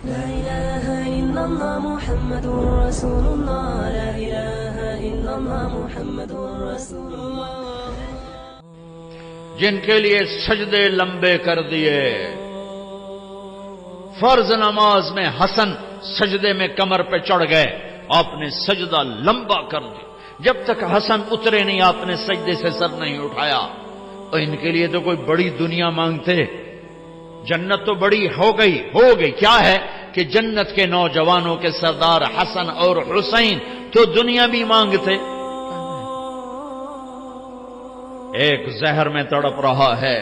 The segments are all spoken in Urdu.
لا إله إلا الله محمد رسول الله لا إله إلا الله محمد رسول الله جن کے لیے سجدے لمبے کر دیے، فرض نماز میں حسن سجدے میں کمر پہ چڑھ گئے، آپ نے سجدہ لمبا کر دیا، جب تک حسن اترے نہیں آپ نے سجدے سے سر نہیں اٹھایا۔ اور ان کے لیے تو کوئی بڑی دنیا مانگتے، جنت تو بڑی ہو گئی، کیا ہے کہ جنت کے نوجوانوں کے سردار حسن اور حسین تو دنیا بھی مانگتے۔ ایک زہر میں تڑپ رہا ہے،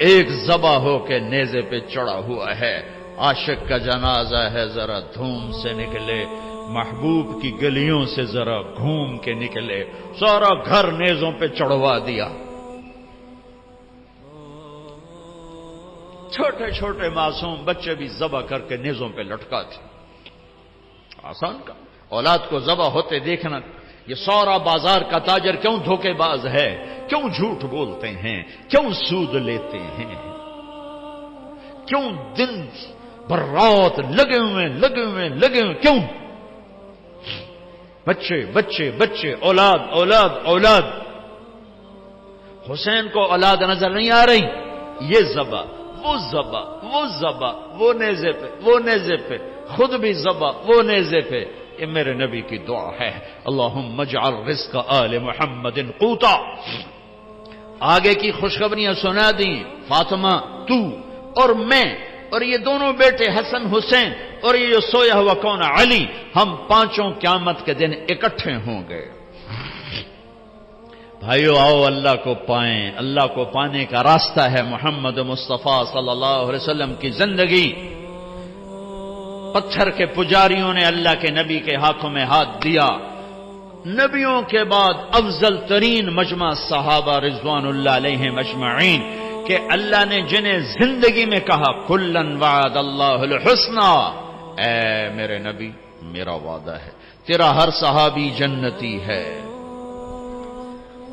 ایک ذبح ہو کے نیزے پہ چڑھا ہوا ہے، عاشق کا جنازہ ہے، ذرا دھوم سے نکلے، محبوب کی گلیوں سے ذرا گھوم کے نکلے، سارا گھر نیزوں پہ چڑھوا دیا۔ چھوٹے چھوٹے معصوم بچے بھی ذبح کر کے نیزوں پہ لٹکاتے۔ آسان کا اولاد کو ذبح ہوتے دیکھنا، یہ سارا بازار کا تاجر کیوں دھوکے باز ہے، کیوں جھوٹ بولتے ہیں، کیوں سود لیتے ہیں، کیوں دن بھر رات لگے ہوئے کیوں؟ بچے اولاد۔ حسین کو اولاد نظر نہیں آ رہی، یہ ذبح وہ نیزے پہ خود بھی ذبح وہ نیزے پہ۔ یہ میرے نبی کی دعا ہے، اللہم اجعل رزق آل محمد قوتا۔ آگے کی خوشخبریاں سنا دی، فاطمہ تو اور میں اور یہ دونوں بیٹے حسن حسین اور یہ جو سویا ہوا کون علی، ہم پانچوں قیامت کے دن اکٹھے ہوں گے۔ بھائیو آؤ اللہ کو پائیں، اللہ کو پانے کا راستہ ہے محمد مصطفیٰ صلی اللہ علیہ وسلم کی زندگی۔ پتھر کے پجاریوں نے اللہ کے نبی کے ہاتھوں میں ہاتھ دیا، نبیوں کے بعد افضل ترین مجمع صحابہ رضوان اللہ علیہم اجمعین، کہ اللہ نے جنہیں زندگی میں کہا کلن وعد اللہ الحسنى، اے میرے نبی میرا وعدہ ہے تیرا ہر صحابی جنتی ہے،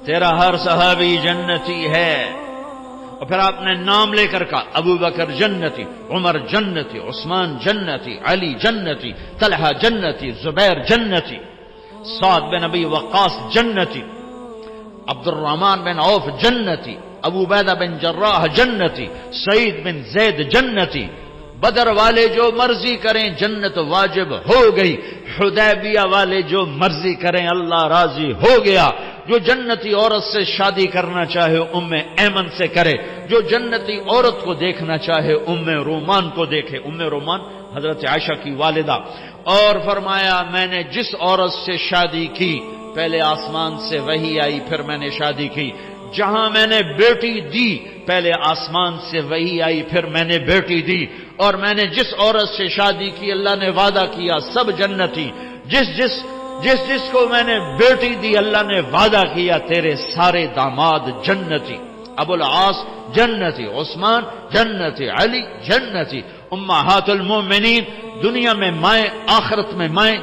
تیرا ہر صحابی جنتی ہے۔ اور پھر آپ نے نام لے کر کہا ابو بکر جنتی، عمر جنتی، عثمان جنتی، علی جنتی، طلحہ جنتی، زبیر جنتی، سعد بن ابی وقاص جنتی، عبد الرحمن بن عوف جنتی، ابو عبیدہ بن جراح جنتی، سعید بن زید جنتی۔ بدر والے جو مرضی کریں جنت واجب ہو گئی، حدیبیہ والے جو مرضی کریں اللہ راضی ہو گیا۔ جو جنتی عورت سے شادی کرنا چاہے ام ایمن سے کرے، جو جنتی عورت کو دیکھنا چاہے ام رومان کو دیکھے، ام رومان حضرت عائشہ کی والدہ۔ اور فرمایا میں نے جس عورت سے شادی کی پہلے آسمان سے وحی آئی پھر میں نے شادی کی، جہاں میں نے بیٹی دی پہلے آسمان سے وحی آئی پھر میں نے بیٹی دی، اور میں نے جس عورت سے شادی کی اللہ نے وعدہ کیا سب جنتی، جس کو میں نے بیٹی دی اللہ نے وعدہ کیا تیرے سارے داماد جنتی۔ ابو العاص جنتی، عثمان جنتی، علی جنتی، امہات المومنین دنیا میں مائیں آخرت میں مائیں،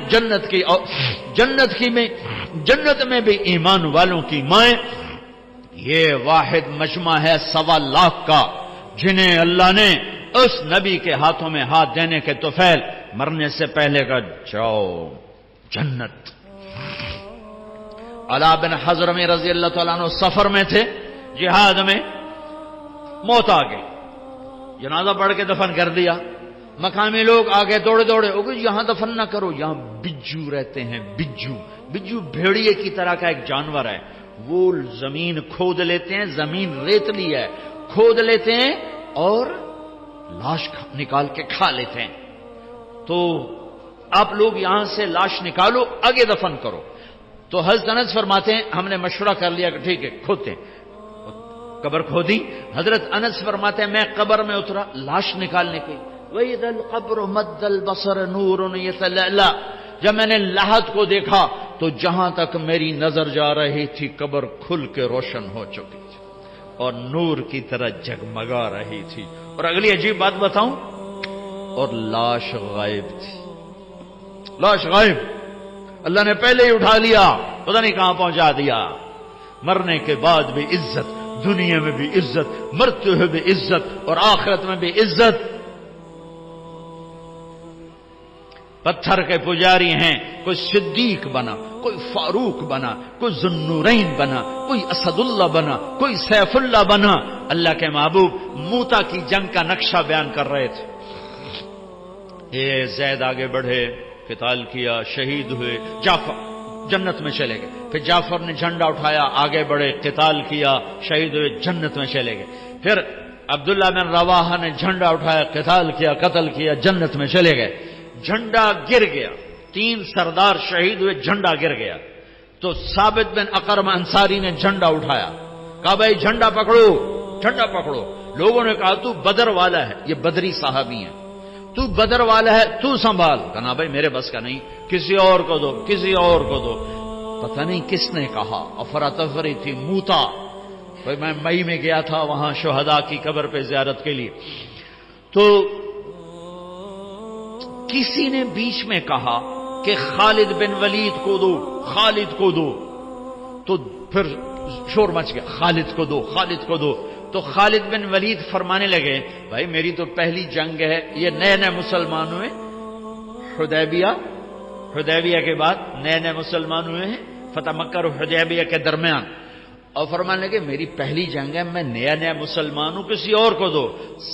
جنت میں بھی ایمان والوں کی مائیں۔ یہ واحد مجمع ہے 1.25 لاکھ کا، جنہیں اللہ نے اس نبی کے ہاتھوں میں ہاتھ دینے کے توفیل مرنے سے پہلے کا جاؤ جنت۔ علا بن حضرمی رضی اللہ تعالیٰ عنہ سفر میں تھے، جہاد میں، موت آ گئی، جنازہ پڑھ کے دفن کر دیا۔ مقامی لوگ آگے دوڑے یہاں دفن نہ کرو، یہاں بجو رہتے ہیں، بجو بھیڑیے کی طرح کا ایک جانور ہے، وہ زمین کھود لیتے ہیں، زمین ریتلی ہے، کھود لیتے ہیں اور لاش نکال کے کھا لیتے ہیں۔ تو آپ لوگ یہاں سے لاش نکالو آگے دفن کرو۔ تو حضرت انس فرماتے ہیں ہم نے مشورہ کر لیا کہ ٹھیک ہے کھودتے ہیں، قبر کھودی۔ حضرت انس فرماتے ہیں میں قبر میں اترا لاش نکالنے کی، وَإِذَا الْقَبْرُ مَدَّ الْبَصَرَ نُورٌ يَتَلَأْلَأْ، جب میں نے لحد کو دیکھا تو جہاں تک میری نظر جا رہی تھی قبر کھل کے روشن ہو چکی تھی اور نور کی طرح جگمگا رہی تھی۔ اور اگلی عجیب بات بتاؤں، اور لاش غائب تھی، لاش غائب، اللہ نے پہلے ہی اٹھا لیا، پتہ نہیں کہاں پہنچا دیا۔ مرنے کے بعد بھی عزت، دنیا میں بھی عزت، مرتے ہوئے بھی عزت اور آخرت میں بھی عزت۔ پتھر کے پجاری ہیں، کوئی صدیق بنا، کوئی فاروق بنا، کوئی ذوالنورین بنا، کوئی اسد اللہ بنا، کوئی سیف اللہ بنا۔ اللہ کے محبوب موتا کی جنگ کا نقشہ بیان کر رہے تھے۔ یہ زید آگے بڑھے، قتال کیا، شہید ہوئے، جعفر جنت میں چلے گئے۔ پھر جعفر نے جھنڈا اٹھایا، آگے بڑھے، قتال کیا، شہید ہوئے، جنت میں چلے گئے۔ پھر عبداللہ بن رواحہ نے جھنڈا اٹھایا، قتال کیا، قتل کیا، جنت میں چلے گئے۔ جھنڈا گر گیا، 3 سردار شہید ہوئے، جھنڈا گر گیا۔ تو ثابت بن اقرم انصاری نے جھنڈا اٹھایا، کہا بھائی جھنڈا پکڑو، جھنڈا پکڑو۔ لوگوں نے کہا تو بدر والا ہے، یہ بدری صحابی ہیں، تو بدر والا ہے، تو سنبھال۔ کہا بھائی میرے بس کا نہیں، کسی اور کو دو، کسی اور کو دو۔ پتہ نہیں کس نے کہا، افراتفری تھی، موتا۔ میں مئی میں گیا تھا وہاں شہداء کی قبر پہ زیارت کے لیے، تو کسی نے بیچ میں کہا کہ خالد بن ولید کو دو، خالد کو دو۔ تو پھر شور مچ گیا، خالد کو دو، خالد کو دو۔ تو خالد بن ولید فرمانے لگے بھائی میری تو پہلی جنگ ہے، یہ نئے نئے مسلمان ہوئے، حدیبیہ کے بعد نئے نئے مسلمان ہوئے ہیں، فتح مکہ اور حدیبیہ کے درمیان، اور فرمانے لگے میری پہلی جنگ ہے، میں نیا نیا مسلمان ہوں، کسی اور کو دو۔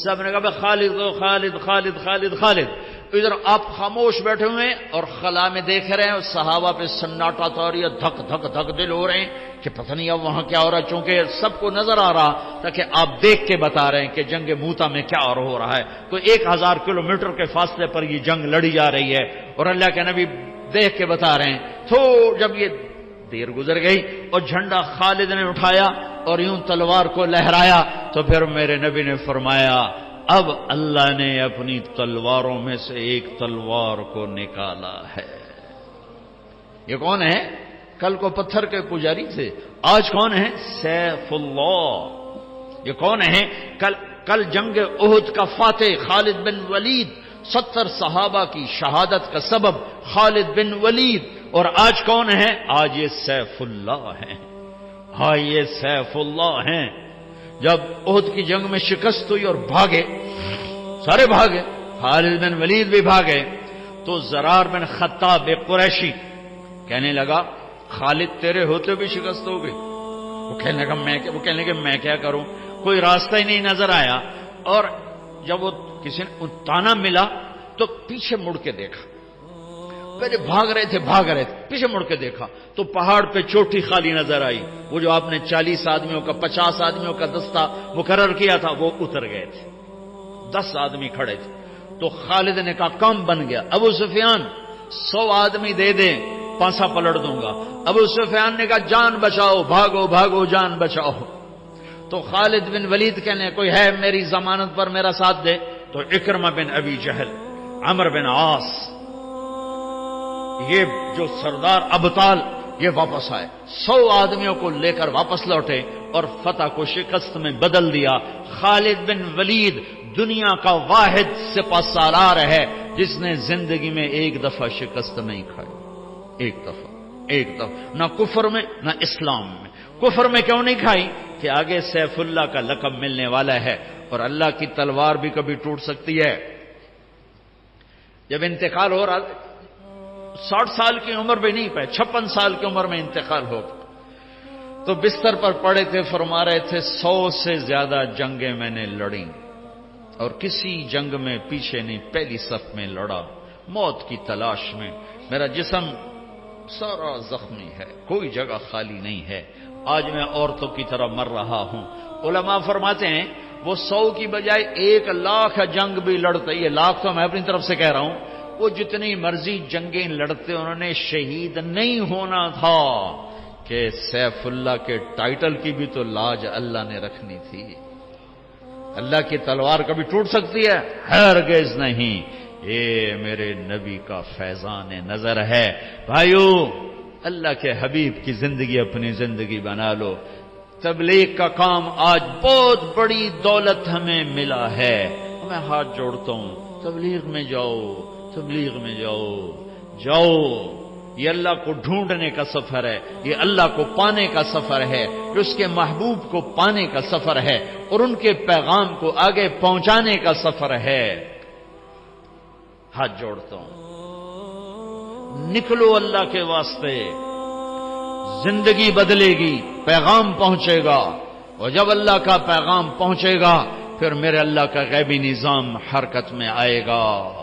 سب نے کہا بھائی خالد دو، خالد خالد خالد خالد۔ ادھر آپ خاموش بیٹھے ہوئے ہیں اور خلا میں دیکھ رہے ہیں، اور صحابہ پہ سناٹا طوریہ، دھک دھک دھک دل ہو رہے ہیں کہ پتہ نہیں اب وہاں کیا ہو رہا ہے، چونکہ سب کو نظر آ رہا تاکہ آپ دیکھ کے بتا رہے ہیں کہ جنگ موتا میں کیا اور ہو رہا ہے۔ کوئی 1000 کلومیٹر کے فاصلے پر یہ جنگ لڑی جا رہی ہے، اور اللہ کے نبی دیکھ کے بتا رہے ہیں۔ تو جب یہ دیر گزر گئی اور جھنڈا خالد نے اٹھایا اور یوں تلوار کو لہرایا، تو پھر میرے نبی نے فرمایا اب اللہ نے اپنی تلواروں میں سے ایک تلوار کو نکالا ہے۔ یہ کون ہے؟ کل کو پتھر کے پجاری تھے، آج کون ہے؟ سیف اللہ۔ یہ کون ہے؟ کل جنگ احد کا فاتح خالد بن ولید، 70 صحابہ کی شہادت کا سبب خالد بن ولید، اور آج کون ہے؟ آج یہ سیف اللہ ہیں۔ ہاں یہ سیف اللہ ہیں۔ جب احد کی جنگ میں شکست ہوئی اور بھاگے، سارے بھاگے، خالد بن ولید بھی بھاگے، تو زرار بن خطاب ایک قریشی کہنے لگا خالد تیرے ہوتے بھی شکست ہو گئی۔ وہ کہنے لگا میں کیا کروں، کوئی راستہ ہی نہیں نظر آیا۔ اور جب وہ کسی نے تانا ملا تو پیچھے مڑ کے دیکھا، پہلے بھاگ رہے تھے، پیچھے مڑ کے دیکھا تو پہاڑ پہ چوٹی خالی نظر آئی۔ وہ جو آپ نے 40 آدمیوں کا 50 آدمیوں کا دستہ مقرر کیا تھا وہ اتر گئے تھے، 10 آدمی کھڑے تھے۔ تو خالد نے کہا کام بن گیا، ابو سفیان 100 آدمی دے دیں، پانسا پلٹ دوں گا۔ ابو سفیان نے کہا جان بچاؤ، بھاگو بھاگو جان بچاؤ۔ تو خالد بن ولید کہنے کوئی ہے میری ضمانت پر میرا ساتھ دے؟ تو اکرمہ بن ابی جہل، عمرو بن عاص، یہ جو سردار ابطال یہ واپس آئے، 100 آدمیوں کو لے کر واپس لوٹے اور فتح کو شکست میں بدل دیا۔ خالد بن ولید دنیا کا واحد سپہ سالار ہے جس نے زندگی میں ایک دفعہ شکست نہیں کھائی، ایک دفعہ نہ کفر میں نہ اسلام میں۔ کفر میں کیوں نہیں کھائی؟ کہ آگے سیف اللہ کا لقب ملنے والا ہے، اور اللہ کی تلوار بھی کبھی ٹوٹ سکتی ہے۔ جب انتقال ہو رہا 60 سال کی عمر میں نہیں پائے، 56 سال کی عمر میں انتقال ہو گیا، تو بستر پر پڑے تھے، فرما رہے تھے 100 سے زیادہ جنگیں میں نے لڑیں اور کسی جنگ میں پیچھے نہیں، پہلی صف میں لڑا، موت کی تلاش میں، میرا جسم سارا زخمی ہے، کوئی جگہ خالی نہیں ہے، آج میں عورتوں کی طرح مر رہا ہوں۔ علماء فرماتے ہیں وہ 100 کی بجائے 1,00,000 جنگ بھی لڑتے، یہ لاکھ تو میں اپنی طرف سے کہہ رہا ہوں، وہ جتنی مرضی جنگیں لڑتے انہوں نے شہید نہیں ہونا تھا، کہ سیف اللہ کے ٹائٹل کی بھی تو لاج اللہ نے رکھنی تھی۔ اللہ کی تلوار کبھی ٹوٹ سکتی ہے؟ ہرگز نہیں۔ یہ میرے نبی کا فیضان نظر ہے۔ بھائیو، اللہ کے حبیب کی زندگی اپنی زندگی بنا لو۔ تبلیغ کا کام آج بہت بڑی دولت ہمیں ملا ہے، میں ہاتھ جوڑتا ہوں، تبلیغ میں جاؤ، تبلیغ میں جاؤ۔ یہ اللہ کو ڈھونڈنے کا سفر ہے، یہ اللہ کو پانے کا سفر ہے، اس کے محبوب کو پانے کا سفر ہے، اور ان کے پیغام کو آگے پہنچانے کا سفر ہے۔ ہاتھ جوڑتا ہوں، نکلو اللہ کے واسطے، زندگی بدلے گی، پیغام پہنچے گا، اور جب اللہ کا پیغام پہنچے گا پھر میرے اللہ کا غیبی نظام حرکت میں آئے گا۔